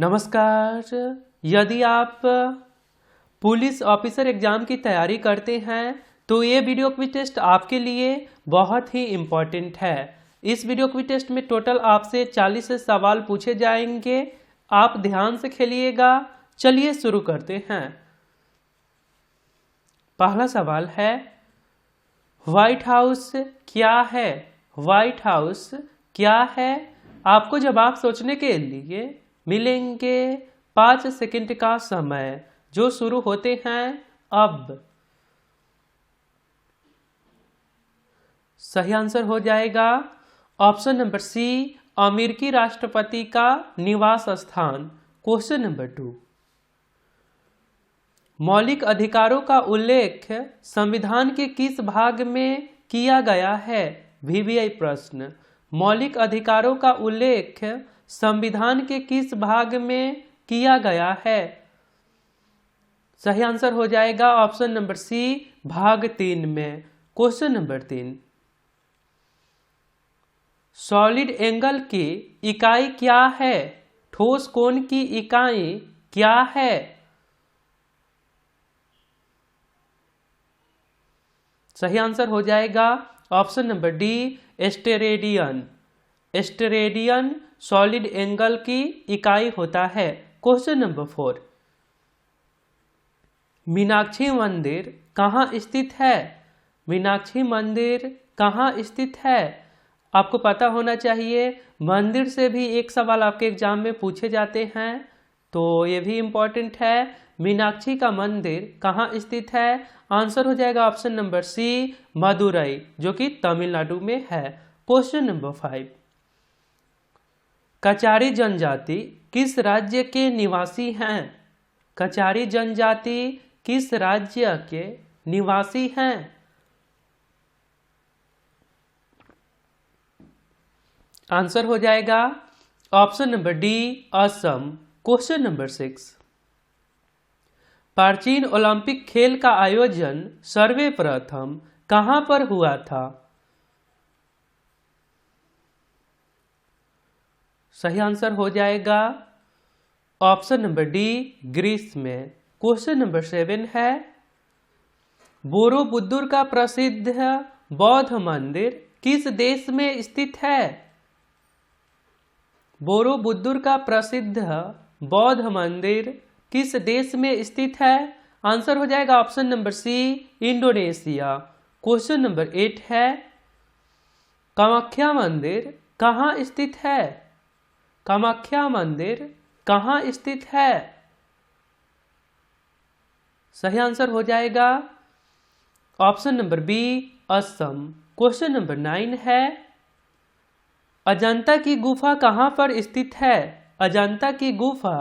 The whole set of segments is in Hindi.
नमस्कार। यदि आप पुलिस ऑफिसर एग्ज़ाम की तैयारी करते हैं तो ये वीडियो क्विज टेस्ट आपके लिए बहुत ही इम्पॉर्टेंट है। इस वीडियो क्विज टेस्ट में टोटल आपसे 40 सवाल पूछे जाएंगे। आप ध्यान से खेलिएगा। चलिए शुरू करते हैं। पहला सवाल है, व्हाइट हाउस क्या है? व्हाइट हाउस क्या है? आपको जवाब सोचने के लिए मिलेंगे 5 सेकंड का समय, जो शुरू होते हैं अब। सही आंसर हो जाएगा ऑप्शन नंबर सी, अमेरिकी राष्ट्रपति का निवास स्थान। क्वेश्चन नंबर 2, मौलिक अधिकारों का उल्लेख संविधान के किस भाग में किया गया है? वीवीआई प्रश्न। मौलिक अधिकारों का उल्लेख संविधान के किस भाग में किया गया है? सही आंसर हो जाएगा ऑप्शन नंबर सी, भाग 3 में। क्वेश्चन नंबर 3, सॉलिड एंगल की इकाई क्या है? ठोस कोण की इकाई क्या है? सही आंसर हो जाएगा option number D, steradian. Steradian solid angle की इकाई होता है। क्वेश्चन नंबर 4, मीनाक्षी मंदिर कहाँ स्थित है? मीनाक्षी मंदिर कहाँ स्थित है? आपको पता होना चाहिए। मंदिर से भी एक सवाल आपके एग्जाम में पूछे जाते हैं, तो ये भी इम्पोर्टेंट है। मीनाक्षी का मंदिर कहाँ स्थित है? आंसर हो जाएगा ऑप्शन नंबर सी, मदुरई, जो कि तमिलनाडु में है। क्वेश्चन नंबर 5, कचारी जनजाति किस राज्य के निवासी हैं? कचारी जनजाति किस राज्य के निवासी हैं? आंसर हो जाएगा option number D, Assam. Question number 6, प्राचीन ओलंपिक खेल का आयोजन सर्वप्रथम कहां पर हुआ था? सही आंसर हो जाएगा ऑप्शन नंबर डी, ग्रीस में। क्वेश्चन नंबर 7 है, बोरोबुद्दुर का प्रसिद्ध बौद्ध मंदिर किस देश में स्थित है? बोरोबुद्दुर का प्रसिद्ध बौद्ध मंदिर किस देश में स्थित है? आंसर हो जाएगा option number C, Indonesia. Question number 8 है, कामाख्या मंदिर कहाँ स्थित है? कामाख्या मंदिर कहाँ स्थित है? सही आंसर हो जाएगा option number B, Assam. Question number 9 है, अजंता की गुफा कहाँ पर स्थित है? अजंता की गुफा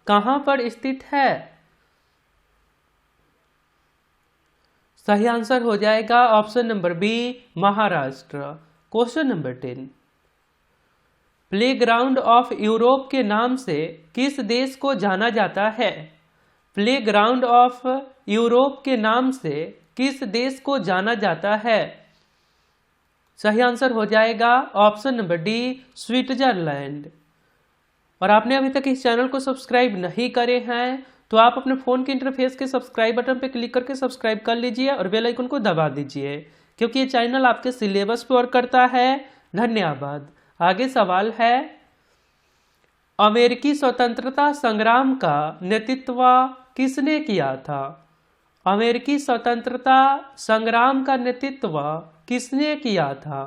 कहाँ पर स्थित है? सही आंसर हो जाएगा option number B, Maharashtra. Question number 10, playground of Europe के नाम से किस देश को जाना जाता है? प्लेग्राउंड ऑफ यूरोप के नाम से किस देश को जाना जाता है? सही आंसर हो जाएगा ऑप्शन नंबर डी, स्विट्जरलैंड। और आपने अभी तक इस चैनल को सब्सक्राइब नहीं करे हैं तो आप अपने फ़ोन के इंटरफेस के सब्सक्राइब बटन पर क्लिक करके सब्सक्राइब कर लीजिए और बेल आइकन को दबा दीजिए, क्योंकि ये चैनल आपके सिलेबस पर वर्क करता है। धन्यवाद। आगे सवाल है, अमेरिकी स्वतंत्रता संग्राम का नेतृत्व किसने किया था? अमेरिकी स्वतंत्रता संग्राम का नेतृत्व किसने किया था?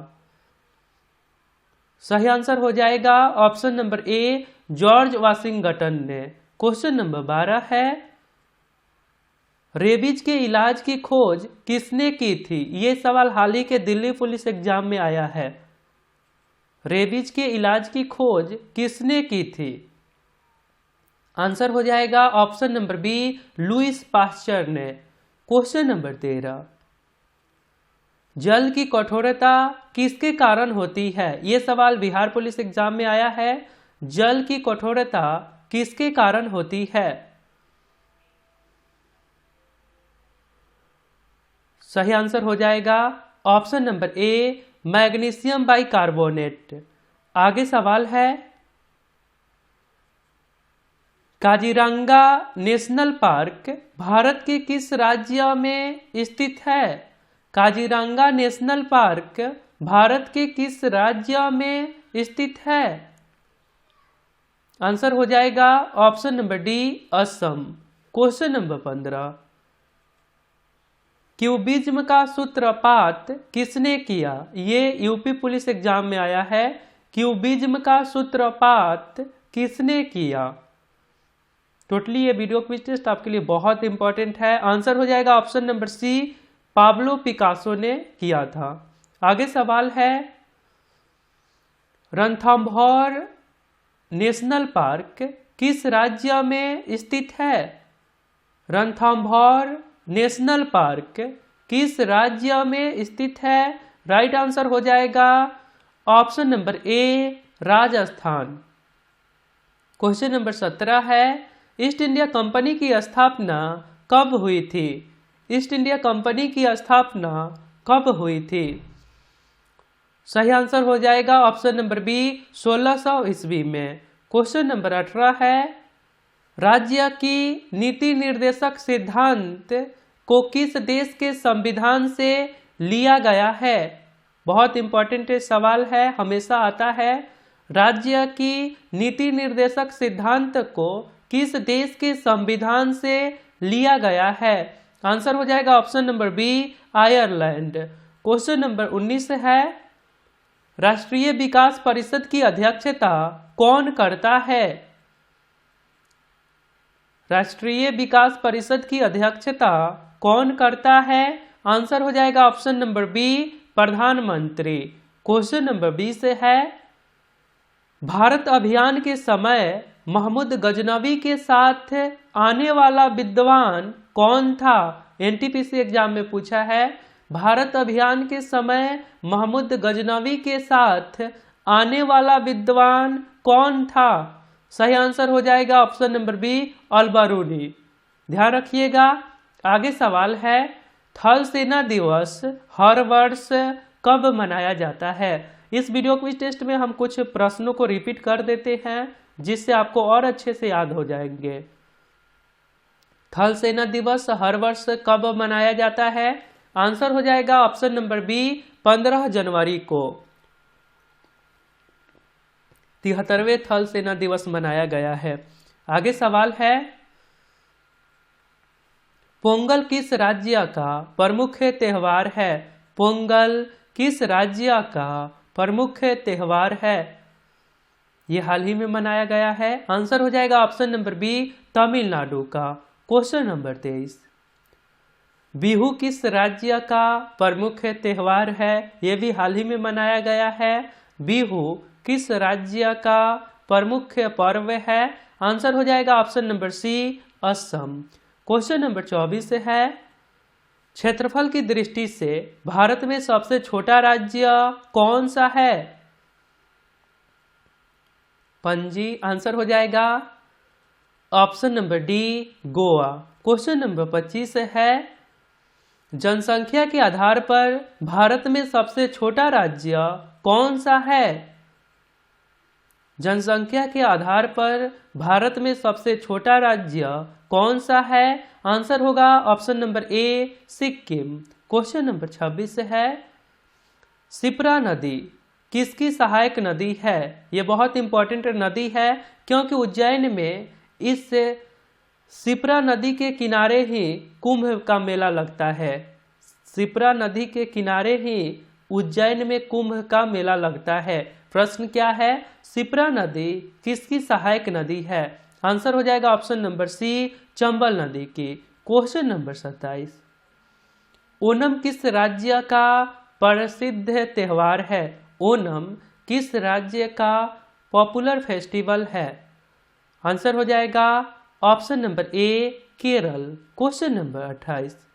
सही आंसर हो जाएगा option number A, George Washington ने। क्वेश्चन नंबर 12 है, रेबीज के इलाज की खोज किसने की थी? ये सवाल हाल ही के दिल्ली पुलिस एग्जाम में आया है। रेबीज के इलाज की खोज किसने की थी? आंसर हो जाएगा option number B, Louis Pasteur ने। क्वेश्चन नंबर 13, जल की कठोरता किसके कारण होती है? यह सवाल बिहार पुलिस एग्जाम में आया है। जल की कठोरता किसके कारण होती है? सही आंसर हो जाएगा option number A, magnesium bicarbonate. आगे सवाल है, काजीरंगा नेशनल पार्क भारत के किस राज्य में स्थित है? काजीरंगा नेशनल पार्क भारत के किस राज्य में स्थित है? आंसर हो जाएगा option number D, Assam. Question number 15, cubism का सूत्रपात किसने किया? ये यूपी पुलिस एग्जाम में आया है। क्यूबिज्म का सूत्रपात किसने किया? टोटली ये वीडियो क्विज टेस्ट आपके लिए बहुत इंपॉर्टेंट है। आंसर हो जाएगा option number C, Pablo Picasso ने किया था। आगे सवाल है, रणथंभौर नेशनल पार्क किस राज्य में स्थित है? रणथंभौर नेशनल पार्क किस राज्य में स्थित है? राइट आंसर हो जाएगा option number A, Rajasthan. Question number 17 है, ईस्ट इंडिया कंपनी की स्थापना कब हुई थी? ईस्ट इंडिया कंपनी की स्थापना कब हुई थी? सही आंसर हो जाएगा ऑप्शन नंबर बी, 1600 ईस्वी में। क्वेश्चन नंबर 18 है, राज्य की नीति निर्देशक सिद्धांत को किस देश के संविधान से लिया गया है? बहुत इंपॉर्टेंट सवाल है, हमेशा आता है। राज्य की नीति निर्देशक सिद्धांत को किस देश के संविधान से लिया गया है? आंसर हो जाएगा option number B, Ireland. Question number 19 है, राष्ट्रीय विकास परिषद की अध्यक्षता कौन करता है? राष्ट्रीय विकास परिषद की अध्यक्षता कौन करता है? आंसर हो जाएगा ऑप्शन नंबर बी, प्रधानमंत्री। क्वेश्चन नंबर 20 है, भारत अभियान के समय महमूद गजनवी के साथ आने वाला विद्वान कौन था? एनटीपीसी एग्जाम में पूछा है, भारत अभियान के समय महमूद गजनवी के साथ आने वाला विद्वान कौन था? सही आंसर हो जाएगा ऑप्शन नंबर बी, अल-बरूनी। ध्यान रखिएगा। आगे सवाल है, थल सेना दिवस हर वर्ष कब मनाया जाता है? इस वीडियो क्विज टेस्ट में हम कुछ प्रश्नों को रिपीट कर देते हैं जिससे आपको और अच्छे से याद हो जाएंगे। थल सेना दिवस हर वर्ष कब मनाया जाता है? आंसर हो जाएगा ऑप्शन नंबर बी, 15 जनवरी को 73वें थल सेना दिवस मनाया गया है। आगे सवाल है, पोंगल किस राज्य का प्रमुख त्यौहार है? पोंगल किस राज्य का प्रमुख त्यौहार है? ये हाल ही में मनाया गया है। आंसर हो जाएगा ऑप्शन नंबर बी, तमिलनाडु का। क्वेश्चन नंबर 23, बिहू किस राज्य का प्रमुख त्यौहार है? यह भी हाल ही में मनाया गया है। बिहू किस राज्य का प्रमुख पर्व है? आंसर हो जाएगा option number C, Assam. Question number 24 है, क्षेत्रफल की दृष्टि से भारत में सबसे छोटा राज्य कौन सा है? पणजी। आंसर हो जाएगा option number D, Goa. Question number 25 है, जनसंख्या के आधार पर भारत में सबसे छोटा राज्य कौन सा है? जनसंख्या के आधार पर भारत में सबसे छोटा राज्य कौन सा है? आंसर होगा option number A, Sikkim. Question number 26 है, शिप्रा नदी किसकी सहायक नदी है? यह बहुत इंपॉर्टेंट नदी है क्योंकि उज्जैन में इस शिप्रा नदी के किनारे ही कुंभ का मेला लगता है। शिप्रा नदी के किनारे ही उज्जैन में कुंभ का मेला लगता है। प्रश्न क्या है, शिप्रा नदी किसकी सहायक नदी है? आंसर हो जाएगा ऑप्शन नंबर सी, चंबल नदी की। क्वेश्चन नंबर 27, ओणम किस राज्य का प्रसिद्ध त्यौहार है? ओणम किस राज्य का पॉपुलर फेस्टिवल है? आंसर हो जाएगा option number A, Kerala. Question number 28,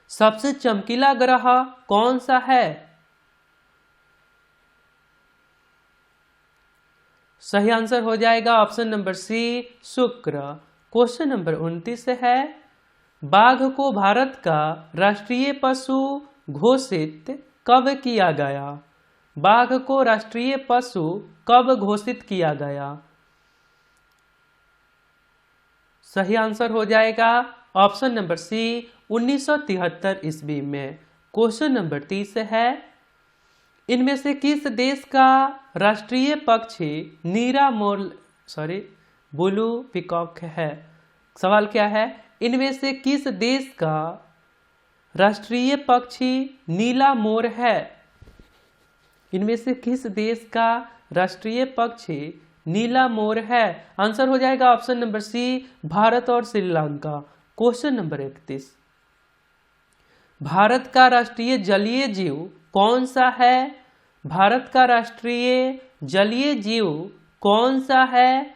सबसे चमकीला ग्रह कौन सा है? सही आंसर हो जाएगा ऑप्शन नंबर सी, शुक्र। क्वेश्चन नंबर 29 है, बाघ को भारत का राष्ट्रीय पशु घोषित कब किया गया? बाघ को राष्ट्रीय पशु कब घोषित किया गया? सही आंसर हो जाएगा ऑप्शन नंबर सी 1973 ईस्वी में। क्वेश्चन नंबर 30 है, इनमें से किस देश का राष्ट्रीय पक्षी ब्लू पीकॉक है? सवाल क्या है, इनमें से किस देश का राष्ट्रीय पक्षी नीला मोर है? इनमें से किस देश का राष्ट्रीय पक्षी नीला मोर है? आंसर हो जाएगा ऑप्शन नंबर सी भारत और श्रीलंका। क्वेश्चन नंबर 31, भारत का राष्ट्रीय जलीय जीव कौन सा है? भारत का राष्ट्रीय जलीय जीव कौन सा है?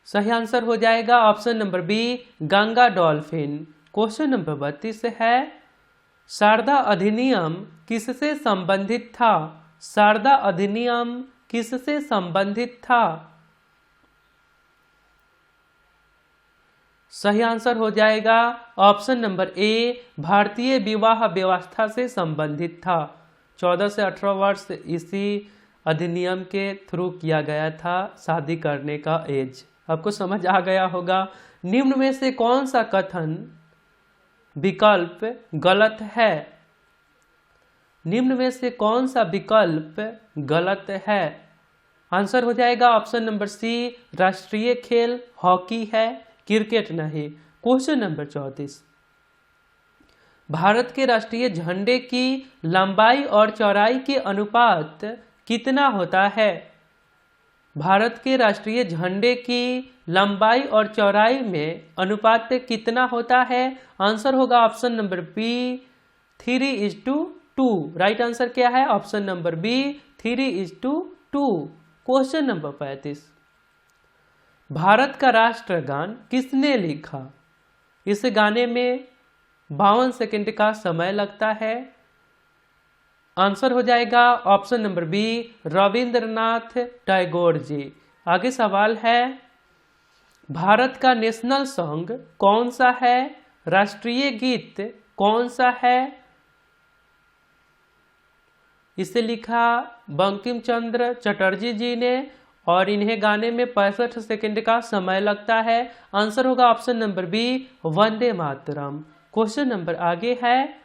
सही आंसर हो जाएगा option number B Ganga dolphin. Question number 32 है, शारदा अधिनियम किससे संबंधित था? शारदा अधिनियम किससे संबंधित था? सही आंसर हो जाएगा ऑप्शन नंबर ए भारतीय विवाह व्यवस्था से संबंधित था। 14 से 18 वर्ष इसी अधिनियम के थ्रू किया गया था शादी करने का एज। आपको समझ आ गया होगा। निम्न में से कौन सा कथन विकल्प गलत है? निम्न में से कौन सा विकल्प गलत है? आंसर हो जाएगा ऑप्शन नंबर सी राष्ट्रीय खेल हॉकी है, क्रिकेट नहीं। क्वेश्चन नंबर 34, भारत के राष्ट्रीय झंडे की लंबाई और चौड़ाई के अनुपात कितना होता है? भारत के राष्ट्रीय झंडे की लंबाई और चौड़ाई में अनुपात कितना होता है? आंसर होगा option number B 3:2। Right answer क्या है? Option number B 3:2। Question number 35, Bharat का राष्ट्रगान किसने लिखा? इस गाने में 52 सेकंड का समय लगता है। आंसर हो जाएगा option number B Rabindranath Tagore ji. आगे सवाल है, भारत का नेशनल सॉन्ग कौन सा है? राष्ट्रीय गीत कौन सा है? इसे लिखा बंकिम चंद्र चटर्जी जी ने और इन्हें गाने में 65 सेकंड का समय लगता है। आंसर होगा option number B Vande Mataram. Question number आगे है,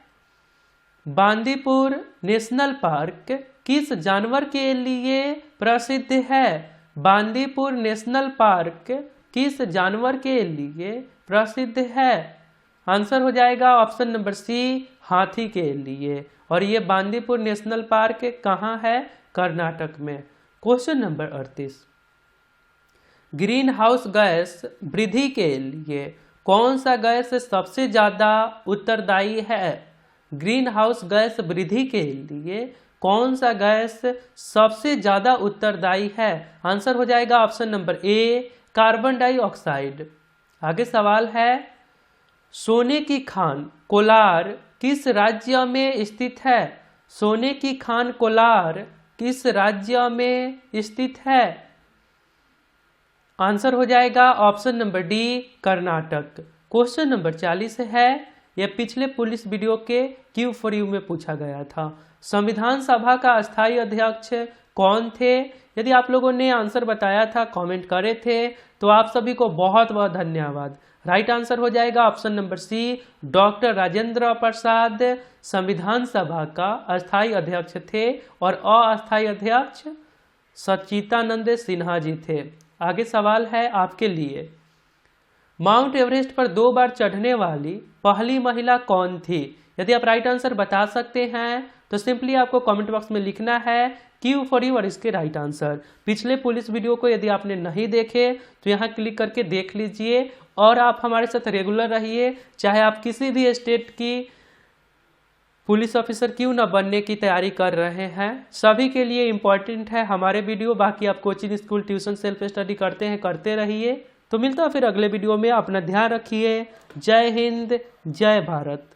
बांदीपुर नेशनल पार्क किस जानवर के लिए प्रसिद्ध है? बांदीपुर नेशनल पार्क किस जानवर के लिए प्रसिद्ध है? आंसर हो जाएगा ऑप्शन नंबर सी हाथी के लिए। और ये बांदीपुर नेशनल पार्क कहाँ है? कर्नाटक में। Question number 38, green house gas वृद्धि के लिए कौन सा गैस सबसे ज्यादा उत्तरदायी है? ग्रीन हाउस गैस वृद्धि के लिए कौन सा गैस सबसे ज्यादा उत्तरदायी है? आंसर हो जाएगा option number A carbon dioxide. आगे सवाल है, सोने की खान कोलार किस राज्य में स्थित है? सोने की खान कोलार किस राज्य में स्थित है? आंसर हो जाएगा option number D Karnataka. Question number 40 है, यह पिछले पुलिस वीडियो के क्यू फॉर यू में पूछा गया था। संविधान सभा का अस्थायी अध्यक्ष कौन थे? यदि आप लोगों ने आंसर बताया था, कमेंट करे थे, तो आप सभी को बहुत बहुत धन्यवाद। राइट आंसर हो जाएगा option number C doctor Rajendra Prasad संविधान सभा का अस्थायी अध्यक्ष थे और अस्थायी अध्यक्ष सच्चिदानंद सिन्हा जी थे। आगे सवाल है आपके लिए, माउंट एवरेस्ट पर 2 बार चढ़ने वाली पहली महिला कौन थी? यदि आप राइट आंसर बता सकते हैं तो सिंपली आपको कमेंट बॉक्स में लिखना है क्यू फॉर यू और इसके राइट आंसर। पिछले पुलिस वीडियो को यदि आपने नहीं देखे तो यहाँ क्लिक करके देख लीजिए और आप हमारे साथ रेगुलर रहिए। चाहे आप किसी भी स्टेट की पुलिस ऑफिसर क्यों न बनने की तैयारी कर रहे हैं, सभी के लिए इम्पोर्टेंट है हमारे वीडियो। बाकी आप coaching, school, tuition, self study करते हैं, करते रहिए। तो मिलता है फिर अगले वीडियो में। अपना ध्यान रखिए। जय हिंद, जय भारत।